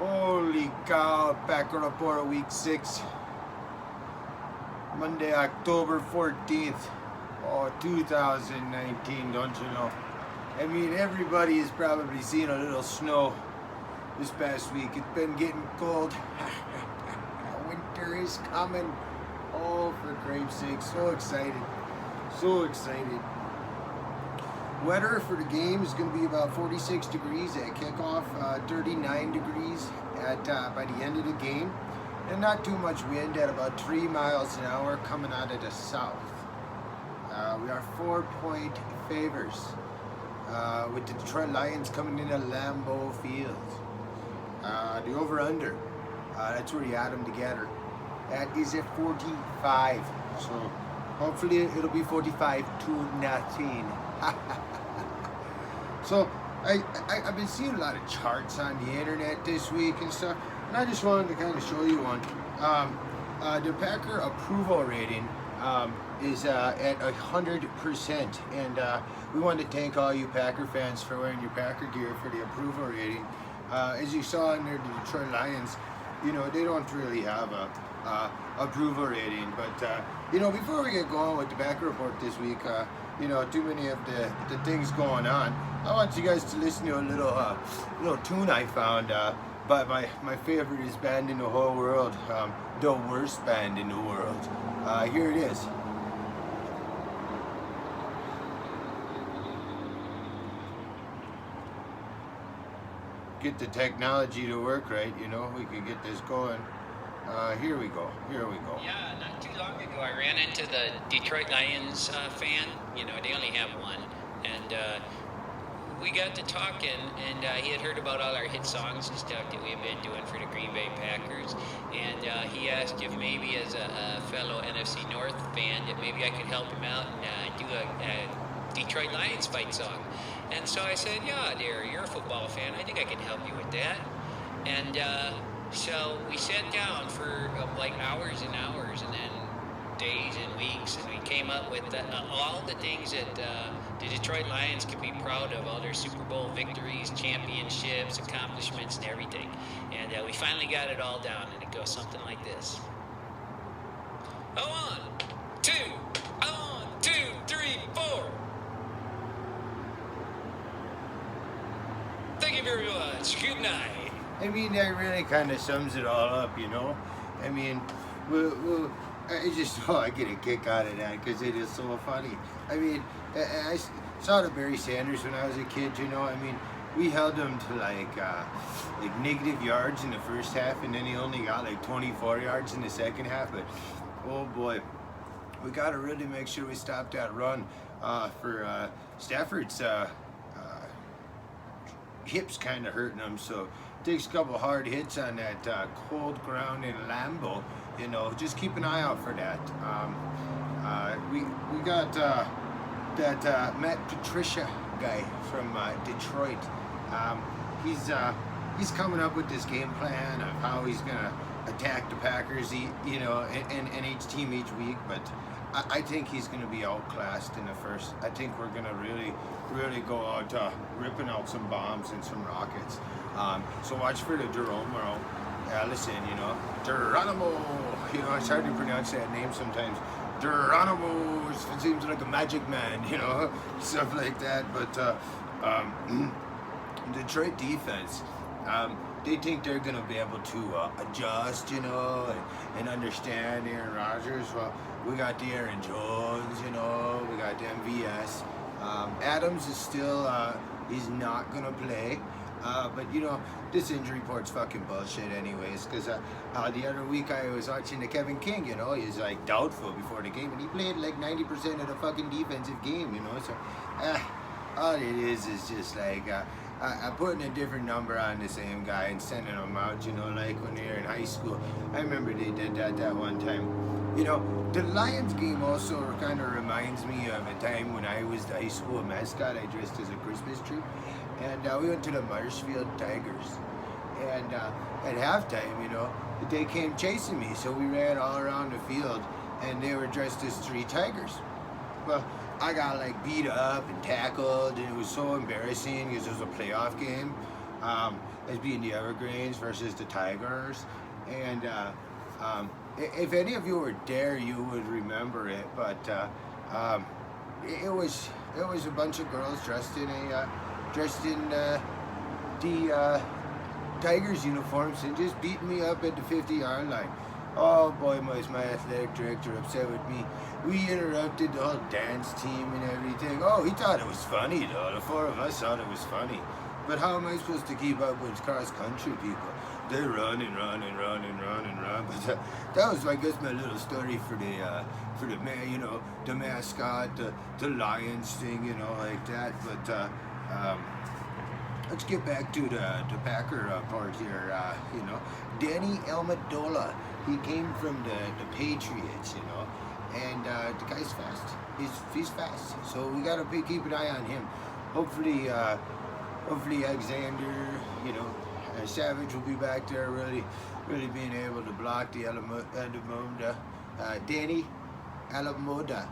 Holy cow, Packer Report Week 6, Monday, October 14th, 2019, don't you know? I mean, everybody has probably seen a little snow this past week. It's been getting cold. Winter is coming. Oh, for Christ's sake, so excited. So excited. Weather for the game is going to be about 46 degrees at kickoff, 39 degrees at by the end of the game, and not too much wind at about 3 miles an hour coming out of the south. We are 4-point favors with the Detroit Lions coming in at Lambeau Field. The over-under, that's where you add them together. That is at 45. So hopefully it'll be 45-0. So I've been seeing a lot of charts on the internet this week and stuff, and I just wanted to kind of show you one. The Packer approval rating is at 100%, and we want to thank all you Packer fans for wearing your Packer gear for the approval rating. As you saw in there, the Detroit Lions, you know, they don't really have a approval rating, but you know, before we get going with the Packer Report this week, you know, too many of the things going on, I want you guys to listen to a little tune I found by my favorite band in the whole world, the worst band in the world. Here it is. Get the technology to work right, you know, we could get this going. Here we go. Yeah, not too long ago I ran into the Detroit Lions fan. You know, they only have one. And we got to talking, and he had heard about all our hit songs and stuff that we have been doing for the Green Bay Packers. And he asked if maybe as a fellow NFC North fan that maybe I could help him out and do a Detroit Lions fight song. And so I said, yeah, dear, you're a football fan. I think I can help you with that. And so we sat down for like hours and hours, and then days and weeks, and we came up with all the things that the Detroit Lions could be proud of, all their Super Bowl victories, championships, accomplishments, and everything. And we finally got it all down, and it goes something like this. On, two, three, four. Thank you very much. Good night. I mean, that really kind of sums it all up, you know? I mean, I get a kick out of that because it is so funny. I mean, I saw the Barry Sanders when I was a kid, you know? I mean, we held him to like negative yards in the first half, and then he only got like 24 yards in the second half. But, oh boy, we got to really make sure we stop that run for Stafford's hips kind of hurting him, so takes a couple hard hits on that cold ground in Lambeau. You know, just keep an eye out for that. We got that Matt Patricia guy from Detroit. He's coming up with this game plan of how he's gonna attack the Packers, you know, and each team each week. But I think he's going to be outclassed in the first. I think we're going to really go out ripping out some bombs and some rockets. So watch for the Geronimo. Listen, you know, Geronimo. You know, it's hard to pronounce that name sometimes. Geronimo. It seems like a magic man, you know, stuff like that. But Detroit defense. They think they're going to be able to adjust, you know, and understand Aaron Rodgers. Well, we got the Aaron Jones, you know, we got the MVS. Adams is still, he's not going to play. But, you know, this injury report's fucking bullshit anyways, because the other week I was watching the Kevin King, you know, he's like doubtful before the game, and he played like 90% of the fucking defensive game, you know, so all it is just like... I'm putting a different number on the same guy and sending him out, you know, like when they were in high school. I remember they did that one time. You know, the Lions game also kind of reminds me of a time when I was the high school mascot. I dressed as a Christmas tree. And we went to the Marshfield Tigers. And at halftime, you know, they came chasing me. So we ran all around the field, and they were dressed as 3 tigers. Well, I got like beat up and tackled, and it was so embarrassing because it was a playoff game. as being the Evergreens versus the Tigers. And if any of you were there, you would remember it. But it was a bunch of girls dressed in the Tigers uniforms and just beating me up at the 50-yard line. Oh boy, was my athletic director upset with me. We interrupted the whole dance team and everything. Oh, he thought it was funny though. The four of us thought it was funny. But how am I supposed to keep up with cross-country people? They run and run and run and run and run. But that was, I guess, my little story for the man, you know, the mascot, the Lions thing, you know, like that. But let's get back to the Packer part here. You know, Danny Amendola, he came from the Patriots, you know, and the guy's fast. He's fast, so we gotta keep an eye on him. Hopefully Alexander, you know, Savage will be back there, really being able to block the Alamoda, Danny Alamoda,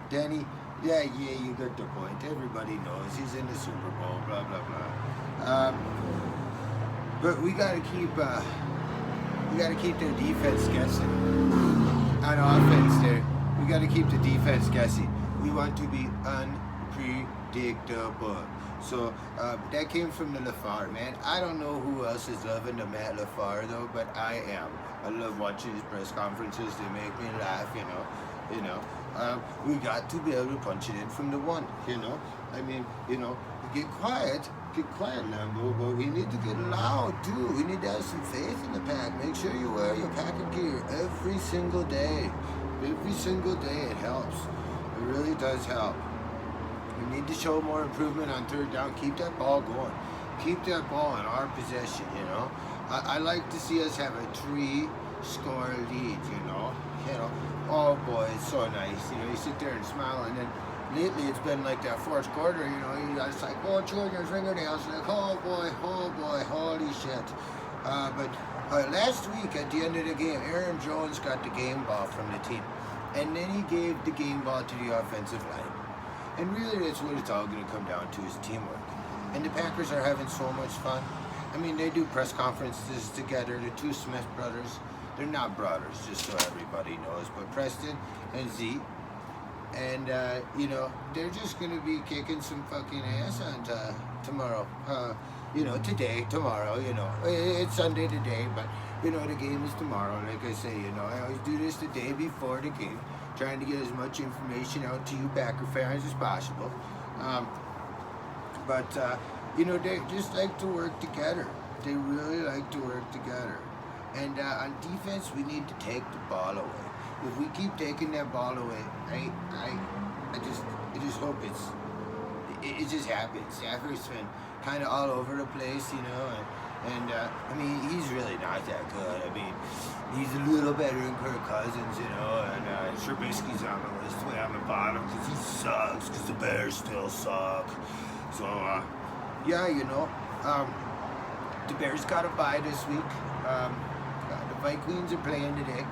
Danny. Yeah, you got the point. Everybody knows he's in the Super Bowl. Blah blah blah. But we gotta keep their defense guessing. On offense, there we gotta keep the defense guessing. We want to be unpredictable. So that came from the LaFleur, man. I don't know who else is loving the Matt LaFleur though, but I am. I love watching his press conferences. They make me laugh, you know. We got to be able to punch it in from the one, you know. I mean, you know, get quiet, Lambo, but we need to get loud too. We need to have some faith in the pack. Make sure you wear your Packer gear every single day. Every single day, it helps. It really does help. We need to show more improvement on third down. Keep that ball going. Keep that ball in our possession, you know. I like to see us have a 3-score lead, you know. Oh boy, it's so nice. You know, you sit there and smile, and then lately it's been like that fourth quarter, you know, you guys like, oh, chewing your fingernails, like, oh boy, holy shit. But last week at the end of the game, Aaron Jones got the game ball from the team, and then he gave the game ball to the offensive line. And really, that's what it's all going to come down to, is teamwork. And the Packers are having so much fun. I mean, they do press conferences together, the two Smith brothers. They're not brothers, just so everybody knows, but Preston and Z. And, you know, they're just going to be kicking some fucking ass on tomorrow. You know, tomorrow, you know. It's Sunday today, but, you know, the game is tomorrow. Like I say, you know, I always do this the day before the game, trying to get as much information out to you Packer fans as possible. You know, they just like to work together. They really like to work together. And on defense, we need to take the ball away. If we keep taking that ball away, I just hope it just happens. Stafford's been kind of all over the place, you know, and I mean, he's really not that good. I mean, he's a little better than Kirk Cousins, you know, and Trubisky's on the list way on the bottom because he sucks, because the Bears still suck. So, yeah, you know, the Bears got a bye this week. The Vikings are playing today,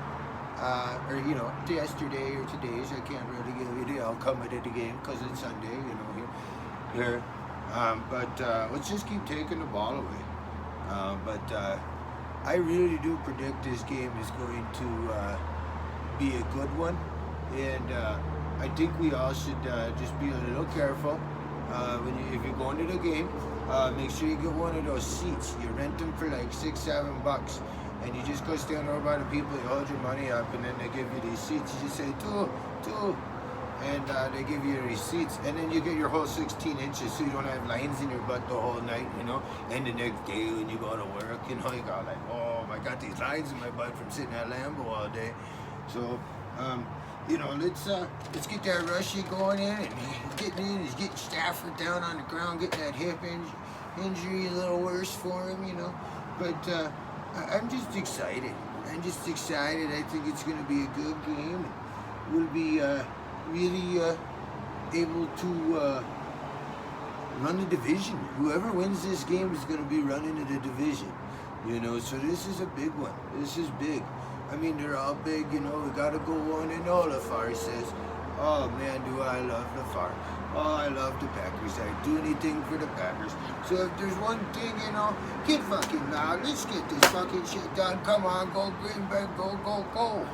or, you know, yesterday or today's. I can't really give you the outcome of the game because it's Sunday, you know, here. Let's just keep taking the ball away. I really do predict this game is going to be a good one, and I think we all should just be a little careful. If you're going to the game, make sure you get one of those seats. You rent them for like $6-7, and you just go stand over by the people. You hold your money up, and then they give you these seats. You just say two, and they give you your receipts, and then you get your whole 16 inches, so you don't have lines in your butt the whole night, you know. And the next day when you go to work, you know, you got like, oh, I got these lines in my butt from sitting at Lambeau all day. So, you know, let's get that Rushy going in and he's getting Stafford down on the ground, getting that hip injury a little worse for him, you know. But I'm just excited. I think it's going to be a good game. We'll be really able to run the division. Whoever wins this game is going to be running to the division, you know. So this is a big one. This is big. I mean, they're all big, you know. We got to go on and all, LaFleur says. Oh, man, do I love LaFleur. Oh, I love the Packers. I'd do anything for the Packers. So if there's one thing, get fucking loud. Let's get this fucking shit done. Come on, go Green Bay, go, go, go.